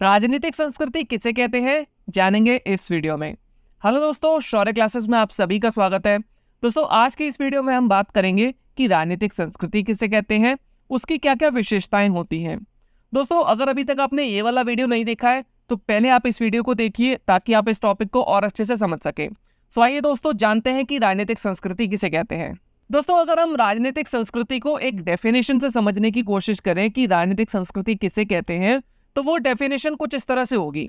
राजनीतिक संस्कृति किसे कहते हैं, जानेंगे इस वीडियो में। हेलो दोस्तों, शौर्य क्लासेस में आप सभी का स्वागत है। दोस्तों, आज की इस वीडियो में हम बात करेंगे कि राजनीतिक संस्कृति किसे कहते हैं, उसकी क्या क्या विशेषताएं होती हैं। दोस्तों, अगर अभी तक आपने ये वाला वीडियो नहीं देखा है तो पहले आप इस वीडियो को देखिए ताकि आप इस टॉपिक को और अच्छे से समझ सकें। तो आइए दोस्तों, जानते हैं कि राजनीतिक संस्कृति किसे कहते हैं। दोस्तों, अगर हम राजनीतिक संस्कृति को एक डेफिनेशन से समझने की कोशिश करें कि राजनीतिक संस्कृति किसे कहते हैं, तो वो डेफिनेशन कुछ इस तरह से होगी।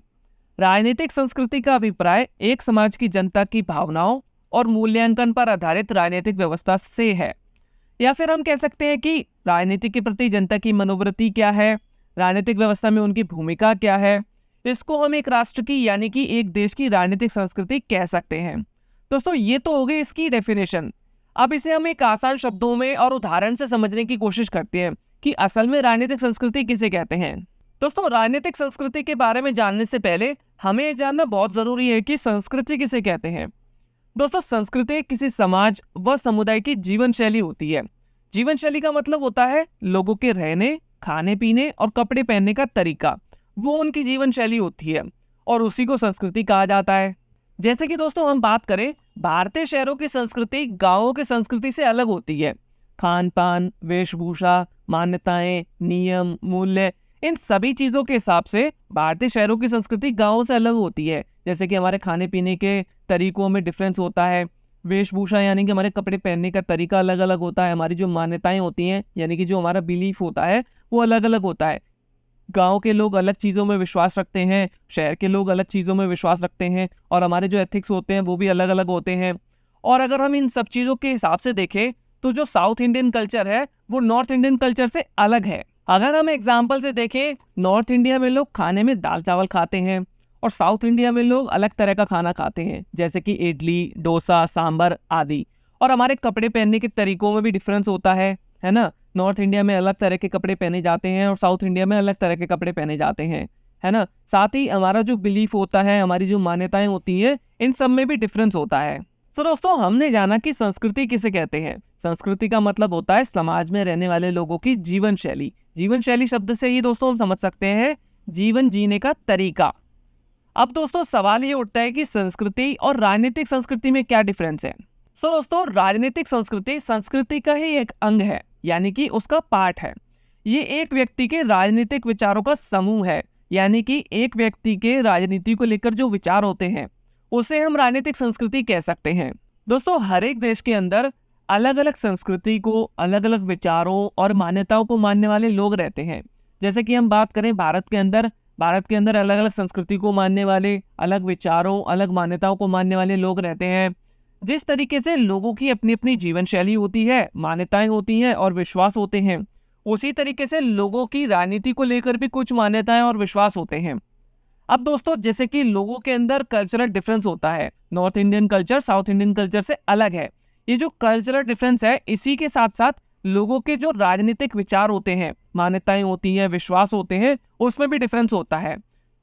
राजनीतिक संस्कृति का अभिप्राय एक समाज की जनता की भावनाओं और मूल्यांकन पर आधारित राजनीतिक व्यवस्था से है। या फिर हम कह सकते हैं कि राजनीति के प्रति जनता की मनोवृत्ति क्या है, राजनीतिक व्यवस्था में उनकी भूमिका क्या है, इसको हम एक राष्ट्र की यानी कि एक देश की राजनीतिक संस्कृति कह सकते हैं। दोस्तों, ये तो हो गई इसकी डेफिनेशन। अब इसे हम एक आसान शब्दों में और उदाहरण से समझने की कोशिश करते हैं कि असल में राजनीतिक संस्कृति किसे कहते हैं। दोस्तों, राजनीतिक संस्कृति के बारे में जानने से पहले हमें ये जानना बहुत जरूरी है कि संस्कृति किसे कहते हैं। दोस्तों, संस्कृति किसी समाज व समुदाय की जीवन शैली होती है। जीवन शैली का मतलब होता है लोगों के रहने, खाने पीने और कपड़े पहनने का तरीका, वो उनकी जीवन शैली होती है और उसी को संस्कृति कहा जाता है। जैसे कि दोस्तों हम बात करें, भारतीय शहरों की संस्कृति गांवों की संस्कृति से अलग होती है। खान पान, वेशभूषा, मान्यताएं, नियम, मूल्य, इन सभी चीजों के हिसाब से भारतीय शहरों की संस्कृति गांवों से अलग होती है। जैसे कि हमारे खाने पीने के तरीकों में डिफरेंस होता है, वेशभूषा यानी कि हमारे कपड़े पहनने का तरीका अलग अलग होता है, हमारी जो मान्यताएं होती हैं यानी कि जो हमारा बिलीफ होता है वो अलग अलग होता है। गांव के लोग अलग चीज़ों में विश्वास रखते हैं, शहर के लोग अलग चीज़ों में विश्वास रखते हैं और हमारे जो एथिक्स होते हैं वो भी अलग अलग होते हैं। और अगर हम इन सब चीज़ों के हिसाब से देखें तो जो साउथ इंडियन कल्चर है वो नॉर्थ इंडियन कल्चर से अलग है। अगर हम एग्जाम्पल से देखें, नॉर्थ इंडिया में लोग खाने में दाल चावल खाते हैं और साउथ इंडिया में लोग अलग तरह का खाना खाते हैं, जैसे कि इडली, डोसा, सांभर आदि। और हमारे कपड़े पहनने के तरीकों में भी डिफरेंस होता है ना। नॉर्थ इंडिया में अलग तरह के कपड़े पहने जाते हैं और साउथ इंडिया में अलग तरह के कपड़े पहने जाते हैं, है ना। साथ ही हमारा जो बिलीफ होता है, हमारी जो मान्यताएं होती है, इन सब में भी डिफरेंस होता है। तो दोस्तों, हमने जाना कि संस्कृति किसे कहते हैं। संस्कृति का मतलब होता है समाज में रहने वाले लोगों की जीवन शैली। जीवन शैली शब्द से ही दोस्तों हम समझ सकते हैं जीवन जीने का तरीका। अब दोस्तों, सवाल ये उठता है कि संस्कृति और राजनीतिक संस्कृति में क्या डिफरेंस है। सो दोस्तों, राजनीतिक संस्कृति संस्कृति का ही एक अंग है, यानी कि उसका पार्ट है। ये एक व्यक्ति के राजनीतिक विचारों का समूह है, यानी कि एक व्यक्ति के राजनीति को लेकर जो विचार होते हैं उसे हम राजनीतिक संस्कृति कह सकते हैं। दोस्तों, हर एक देश के अंदर अलग अलग संस्कृति को, अलग अलग विचारों और मान्यताओं को मानने वाले लोग रहते हैं। जैसे कि हम बात करें भारत के अंदर अलग अलग संस्कृति को मानने वाले, अलग विचारों, अलग मान्यताओं को मानने वाले लोग रहते हैं। जिस तरीके से लोगों की अपनी अपनी जीवन शैली होती है, मान्यताएं होती हैं और विश्वास होते हैं, उसी तरीके से लोगों की राजनीति को लेकर भी कुछ मान्यताएं और विश्वास होते हैं। अब दोस्तों, जैसे कि लोगों के अंदर कल्चरल डिफरेंस होता है, north Indian culture south Indian culture से अलग है। ये जो कल्चरल डिफरेंस है, इसी के साथ साथ लोगों के जो राजनीतिक विचार होते हैं, मान्यताएं होती हैं, विश्वास होते हैं, उसमें भी डिफरेंस होता है।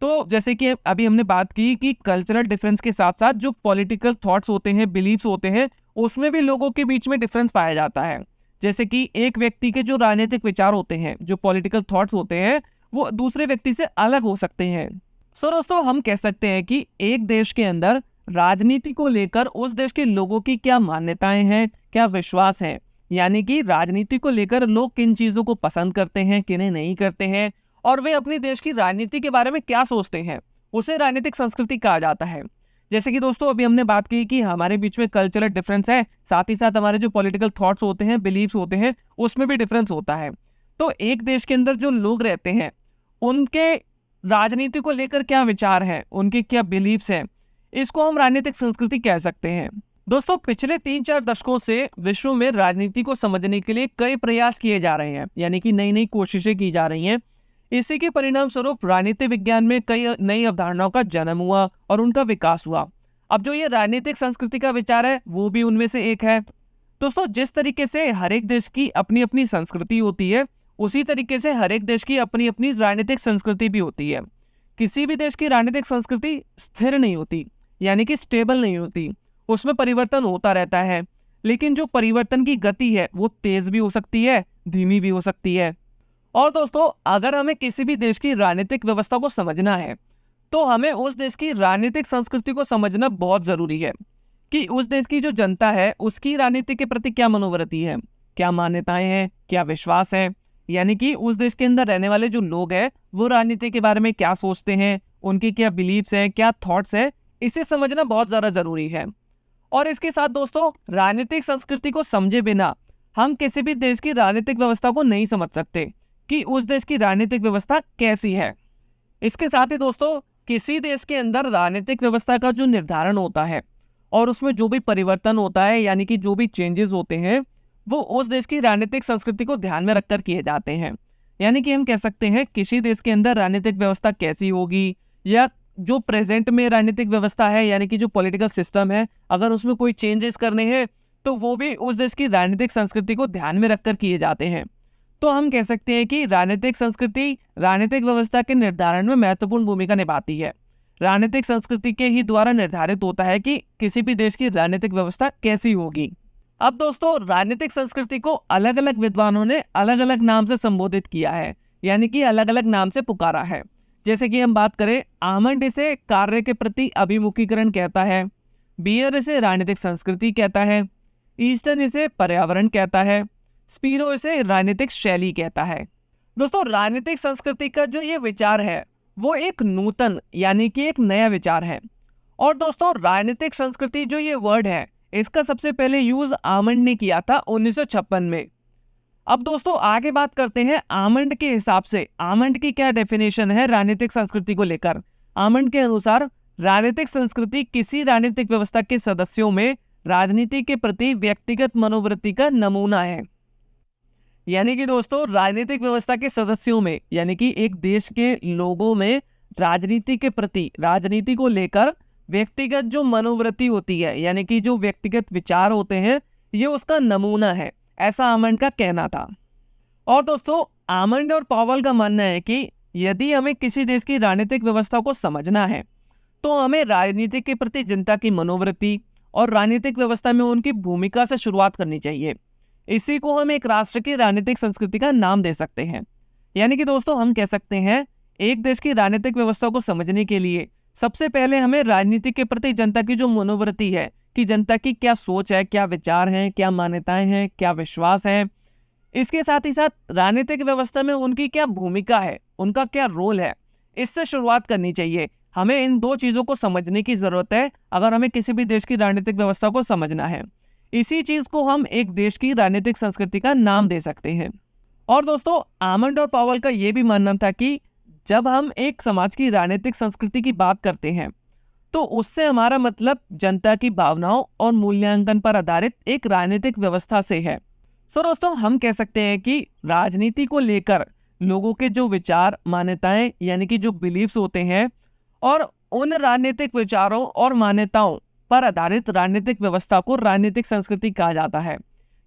तो जैसे कि अभी हमने बात की कि कल्चरल डिफरेंस के साथ साथ जो पॉलिटिकल थॉट्स होते हैं, बिलीफ्स होते हैं, उसमें भी लोगों के बीच में डिफरेंस पाया जाता है। जैसे कि एक व्यक्ति के जो राजनीतिक विचार होते हैं, जो पॉलिटिकल थॉट्स होते हैं, वो दूसरे व्यक्ति से अलग हो सकते हैं। सो दोस्तों, हम कह सकते हैं कि एक देश के अंदर राजनीति को लेकर उस देश के लोगों की क्या मान्यताएं हैं, क्या विश्वास है, यानी कि राजनीति को लेकर लोग किन चीजों को पसंद करते हैं, किन्हें नहीं करते हैं, और वे अपने देश की राजनीति के बारे में क्या सोचते हैं, उसे राजनीतिक संस्कृति कहा जाता है। जैसे कि दोस्तों, अभी हमने बात की कि हमारे बीच में कल्चरल डिफरेंस है, साथ ही साथ हमारे जो पॉलिटिकल थॉट्स होते हैं, बिलीव्स होते हैं, उसमें भी डिफरेंस होता है। तो एक देश के अंदर जो लोग रहते हैं, उनके राजनीति को लेकर क्या विचार हैं, उनके क्या बिलीव्स हैं, इसको हम राजनीतिक संस्कृति कह सकते हैं। दोस्तों, पिछले 3-4 दशकों से विश्व में राजनीति को समझने के लिए कई प्रयास किए जा रहे हैं, यानी कि नई नई कोशिशें की जा रही हैं। इसी के परिणाम स्वरूप राजनीति विज्ञान में कई नई अवधारणाओं का जन्म हुआ और उनका विकास हुआ। अब जो ये राजनीतिक संस्कृति का विचार है, वो भी उनमें से एक है। दोस्तों, जिस तरीके से हर एक देश की अपनी अपनी संस्कृति होती है, उसी तरीके से हर एक देश की अपनी अपनी राजनीतिक संस्कृति भी होती है। किसी भी देश की राजनीतिक संस्कृति स्थिर नहीं होती, यानी कि स्टेबल नहीं होती, उसमें परिवर्तन होता रहता है। लेकिन जो परिवर्तन की गति है वो तेज भी हो सकती है, धीमी भी हो सकती है। और दोस्तों अगर हमें किसी भी देश की राजनीतिक व्यवस्था को समझना है तो हमें उस देश की राजनीतिक संस्कृति को समझना बहुत जरूरी है कि उस देश की जो जनता है उसकी राजनीति के प्रति क्या मनोवृत्ति है, क्या मान्यताएं हैं, क्या विश्वास है। यानी कि उस देश के अंदर रहने वाले जो लोग हैं वो राजनीति के बारे में क्या सोचते हैं, उनकी क्या बिलीव्स हैं, क्या थॉट्स है, इसे समझना बहुत ज़्यादा जरूरी है। और इसके साथ दोस्तों राजनीतिक संस्कृति को समझे बिना हम किसी भी देश की राजनीतिक व्यवस्था को नहीं समझ सकते कि उस देश की राजनीतिक व्यवस्था कैसी है। इसके साथ ही दोस्तों किसी देश के अंदर राजनीतिक व्यवस्था का जो निर्धारण होता है और उसमें जो भी परिवर्तन होता है यानी कि जो भी चेंजेस होते हैं वो उस देश की राजनीतिक संस्कृति को ध्यान में रखकर किए जाते हैं। यानी कि हम कह सकते हैं किसी देश के अंदर राजनीतिक व्यवस्था कैसी होगी या जो प्रेजेंट में राजनीतिक व्यवस्था है यानी कि जो पॉलिटिकल सिस्टम है अगर उसमें कोई चेंजेस करने हैं तो वो भी उस देश की राजनीतिक संस्कृति को ध्यान में रखकर किए जाते हैं। तो हम कह सकते हैं कि राजनीतिक संस्कृति राजनीतिक व्यवस्था के निर्धारण में महत्वपूर्ण भूमिका निभाती है। राजनीतिक संस्कृति के ही द्वारा निर्धारित होता है कि किसी भी देश की राजनीतिक व्यवस्था कैसी होगी। अब दोस्तों राजनीतिक संस्कृति को अलग अलग विद्वानों ने अलग अलग नाम से संबोधित किया है यानी कि अलग अलग नाम से पुकारा है। जैसे कि हम बात करें, आमंड इसे कार्य के प्रति अभिमुखीकरण कहता है, बियर इसे राजनीतिक संस्कृति कहता है, ईस्टर्न इसे पर्यावरण कहता है, स्पीरो इसे राजनीतिक शैली कहता है। दोस्तों राजनीतिक संस्कृति का जो ये विचार है वो एक नूतन यानी कि एक नया विचार है। और दोस्तों राजनीतिक संस्कृति जो ये वर्ड है इसका सबसे पहले यूज आमंड ने किया था 1956 में। अब दोस्तों आगे बात करते हैं आमंड के हिसाब से आमंड की क्या डेफिनेशन है राजनीतिक संस्कृति को लेकर। आमंड के अनुसार राजनीतिक संस्कृति किसी राजनीतिक व्यवस्था के सदस्यों में राजनीति के प्रति व्यक्तिगत मनोवृत्ति का नमूना है। यानी कि दोस्तों राजनीतिक व्यवस्था के सदस्यों में यानी कि एक देश के लोगों में राजनीति के प्रति राजनीति को लेकर व्यक्तिगत जो मनोवृत्ति होती है यानी कि जो व्यक्तिगत विचार होते हैं ये उसका नमूना है, ऐसा आमंड का कहना था। और दोस्तों आमंड और पॉवेल का मानना है कि यदि हमें किसी देश की राजनीतिक व्यवस्था को समझना है तो हमें राजनीति के प्रति जनता की मनोवृत्ति और राजनीतिक व्यवस्था में उनकी भूमिका से शुरुआत करनी चाहिए। इसी को हम एक राष्ट्र की राजनीतिक संस्कृति का नाम दे सकते हैं। यानी कि दोस्तों हम कह सकते हैं एक देश की राजनीतिक व्यवस्था को समझने के लिए सबसे पहले हमें राजनीति के प्रति जनता की जो मनोवृत्ति है कि जनता की क्या सोच है, क्या विचार हैं, क्या मान्यताएं हैं, क्या विश्वास है, इसके साथ ही साथ राजनीतिक व्यवस्था में उनकी क्या भूमिका है, उनका क्या रोल है, इससे शुरुआत करनी चाहिए। हमें इन दो चीज़ों को समझने की ज़रूरत है अगर हमें किसी भी देश की राजनीतिक व्यवस्था को समझना है। इसी चीज़ को हम एक देश की राजनीतिक संस्कृति का नाम दे सकते हैं। और दोस्तों आमंड और पॉवेल का ये भी मानना था कि जब हम एक समाज की राजनीतिक संस्कृति की बात करते हैं तो उससे हमारा मतलब जनता की भावनाओं और मूल्यांकन पर आधारित एक राजनीतिक व्यवस्था से है। सो दोस्तों हम कह सकते हैं कि राजनीति को लेकर लोगों के जो विचार मान्यताएं यानी कि जो बिलीव्स होते हैं और उन राजनीतिक विचारों और मान्यताओं पर आधारित राजनीतिक व्यवस्था को राजनीतिक संस्कृति कहा जाता है।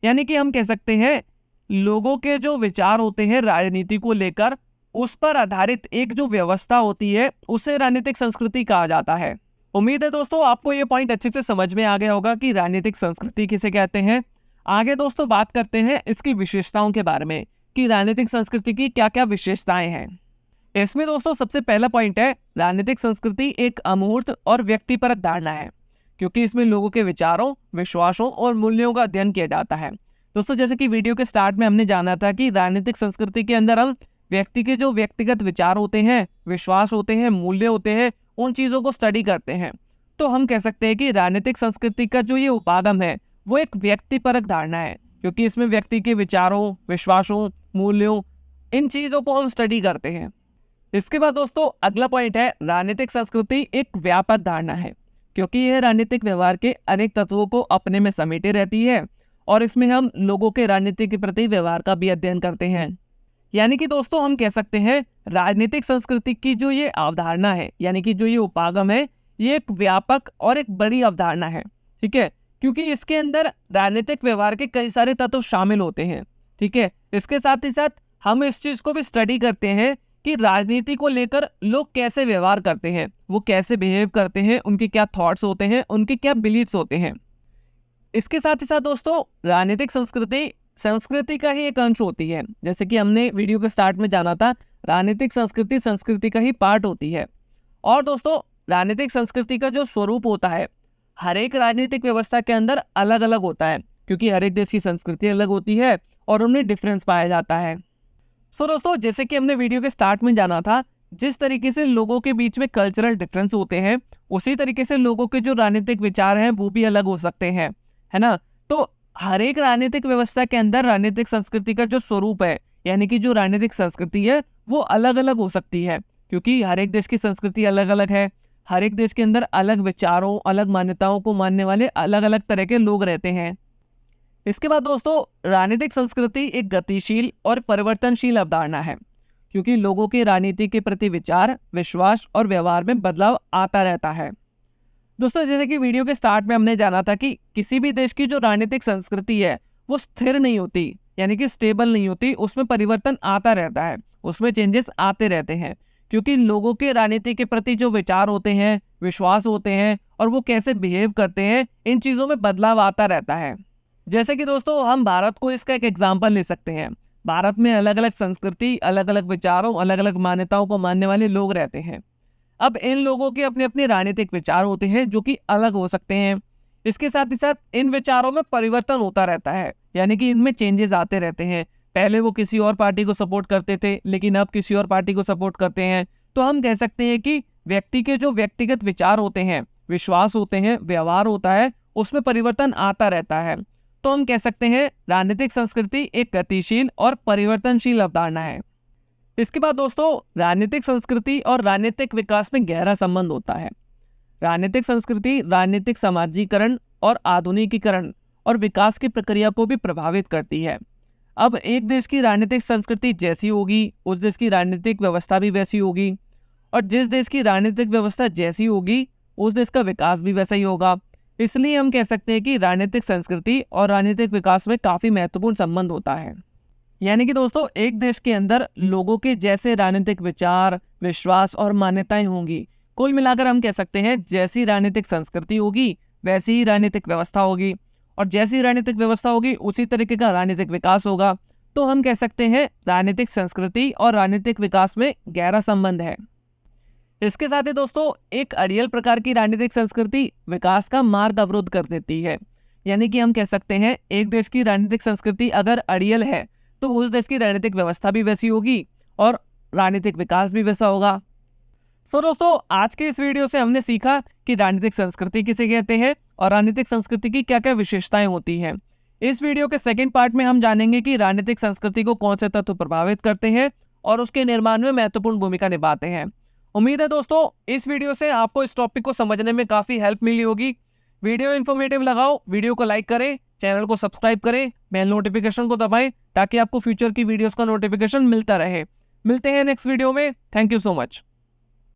यानी कि हम कह सकते हैं लोगों के जो विचार होते हैं राजनीति को लेकर उस पर आधारित एक जो व्यवस्था होती है उसे राजनीतिक संस्कृति कहा जाता है। उम्मीद है दोस्तों आपको ये पॉइंट अच्छे से समझ में आ गया होगा कि राजनीतिक संस्कृति किसे कहते हैं। आगे दोस्तों बात करते हैं इसकी विशेषताओं के बारे में कि राजनीतिक संस्कृति की क्या क्या विशेषताएं हैं। इसमें दोस्तों सबसे पहला पॉइंट है राजनीतिक संस्कृति एक अमूर्त और व्यक्तिपरक धारणा है क्योंकि इसमें लोगों के विचारों, विश्वासों और मूल्यों का अध्ययन किया जाता है। दोस्तों जैसे कि वीडियो के स्टार्ट में हमने जाना था कि राजनीतिक संस्कृति के अंदर हम व्यक्ति के जो व्यक्तिगत विचार होते हैं, विश्वास होते हैं, मूल्य होते हैं, उन चीज़ों को स्टडी करते हैं। तो हम कह सकते हैं कि राजनीतिक संस्कृति का जो ये उपागम है वो एक व्यक्तिपरक धारणा है क्योंकि इसमें व्यक्ति के विचारों, विश्वासों, मूल्यों, इन चीज़ों को हम स्टडी करते हैं। इसके बाद दोस्तों अगला पॉइंट है राजनीतिक संस्कृति एक व्यापक धारणा है क्योंकि यह राजनीतिक व्यवहार के अनेक तत्वों को अपने में समेटे रहती है और इसमें हम लोगों के राजनीति के प्रति व्यवहार का भी अध्ययन करते हैं। यानी कि दोस्तों हम कह सकते हैं राजनीतिक संस्कृति की जो ये अवधारणा है यानी कि जो ये उपागम है ये एक व्यापक और एक बड़ी अवधारणा है, ठीक है, क्योंकि इसके अंदर राजनीतिक व्यवहार के कई सारे तत्व शामिल होते हैं, ठीक है। इसके साथ ही साथ हम इस चीज़ को भी स्टडी करते हैं कि राजनीति को लेकर लोग कैसे व्यवहार करते हैं, वो कैसे बिहेव करते हैं, उनके क्या थॉट्स होते हैं, उनके क्या बिलीव्स होते हैं। इसके साथ ही साथ दोस्तों राजनीतिक संस्कृति संस्कृति का ही एक अंश होती है। जैसे कि हमने वीडियो के स्टार्ट में जाना था, राजनीतिक संस्कृति संस्कृति का ही पार्ट होती है। और दोस्तों, राजनीतिक संस्कृति का जो स्वरूप होता है हर एक राजनीतिक व्यवस्था के अंदर अलग अलग होता है, क्योंकि हर एक देश की संस्कृति अलग होती है और उनमें डिफरेंस पाया जाता है। सो दोस्तों, जैसे कि हमने वीडियो के स्टार्ट में जाना था, जिस तरीके से लोगों के बीच में कल्चरल डिफरेंस होते हैं, उसी तरीके से लोगों के जो राजनीतिक विचार हैं वो भी अलग हो सकते हैं, है ना। तो हर एक राजनीतिक व्यवस्था के अंदर राजनीतिक संस्कृति का जो स्वरूप है, यानी कि जो राजनीतिक संस्कृति है, वो अलग अलग हो सकती है, क्योंकि हर एक देश की संस्कृति अलग अलग है। हर एक देश के अंदर अलग विचारों, अलग मान्यताओं को मानने वाले अलग अलग तरह के लोग रहते हैं। इसके बाद दोस्तों, राजनीतिक संस्कृति एक गतिशील और परिवर्तनशील अवधारणा है, क्योंकि लोगों के राजनीति के प्रति विचार, विश्वास और व्यवहार में बदलाव आता रहता है। दोस्तों, जैसे कि वीडियो के स्टार्ट में हमने जाना था कि किसी भी देश की जो राजनीतिक संस्कृति है वो स्थिर नहीं होती, यानी कि स्टेबल नहीं होती, उसमें परिवर्तन आता रहता है, उसमें चेंजेस आते रहते हैं, क्योंकि लोगों के राजनीति के प्रति जो विचार होते हैं, विश्वास होते हैं और वो कैसे बिहेव करते हैं, इन चीज़ों में बदलाव आता रहता है। जैसे कि दोस्तों, हम भारत को इसका एक एग्जाम्पल ले सकते हैं। भारत में अलग अलग संस्कृति, अलग अलग विचारों, अलग अलग मान्यताओं को मानने वाले लोग रहते हैं। अब इन लोगों के अपने अपने राजनीतिक विचार होते हैं जो कि अलग हो सकते हैं। इसके साथ ही साथ इन विचारों में परिवर्तन होता रहता है, यानी कि इनमें चेंजेस आते रहते हैं। पहले वो किसी और पार्टी को सपोर्ट करते थे, लेकिन अब किसी और पार्टी को सपोर्ट करते हैं। तो हम कह सकते हैं कि व्यक्ति के जो व्यक्तिगत विचार होते हैं, विश्वास होते हैं, व्यवहार होता है, उसमें परिवर्तन आता रहता है। तो हम कह सकते हैं राजनीतिक संस्कृति एक गतिशील और परिवर्तनशील अवधारणा है। इसके बाद दोस्तों, राजनीतिक संस्कृति और राजनीतिक विकास में गहरा संबंध होता है। राजनीतिक संस्कृति राजनीतिक समाजीकरण और आधुनिकीकरण और विकास की प्रक्रिया को भी प्रभावित करती है। अब एक देश की राजनीतिक संस्कृति जैसी होगी, उस देश की राजनीतिक व्यवस्था भी वैसी होगी, और जिस देश की राजनीतिक व्यवस्था जैसी होगी, उस देश का विकास भी वैसा ही होगा। इसलिए हम कह सकते हैं कि राजनीतिक संस्कृति और राजनीतिक विकास में काफ़ी महत्वपूर्ण संबंध होता है। यानी कि दोस्तों, एक देश के अंदर लोगों के जैसे राजनीतिक विचार, विश्वास और मान्यताएं होंगी, कुल मिलाकर हम कह सकते हैं जैसी राजनीतिक संस्कृति होगी वैसी ही राजनीतिक व्यवस्था होगी, और जैसी राजनीतिक व्यवस्था होगी उसी तरीके का राजनीतिक विकास होगा। तो हम कह सकते हैं राजनीतिक संस्कृति और राजनीतिक विकास में गहरा संबंध है। इसके साथ ही दोस्तों, एक अड़ियल प्रकार की राजनीतिक संस्कृति विकास का मार्ग अवरुद्ध कर देती है। यानी कि हम कह सकते हैं एक देश की राजनीतिक संस्कृति अगर अड़ियल है तो उस देश की राजनीतिक व्यवस्था भी वैसी होगी और राजनीतिक विकास भी वैसा होगा। सो दोस्तों, आज के इस वीडियो से हमने सीखा कि राजनीतिक संस्कृति किसे कहते हैं और राजनीतिक संस्कृति की क्या क्या विशेषताएं होती हैं। इस वीडियो के सेकंड पार्ट में हम जानेंगे कि राजनीतिक संस्कृति को कौन से तत्व प्रभावित करते हैं और उसके निर्माण में महत्वपूर्ण भूमिका निभाते हैं। उम्मीद है दोस्तों, इस वीडियो से आपको इस टॉपिक को समझने में काफ़ी हेल्प मिली होगी। वीडियो इन्फॉर्मेटिव लगाओ, वीडियो को लाइक करें, चैनल को सब्सक्राइब करें, बेल नोटिफिकेशन को दबाएं ताकि आपको फ्यूचर की वीडियोस का नोटिफिकेशन मिलता रहे। मिलते हैं नेक्स्ट वीडियो में। Thank you so much.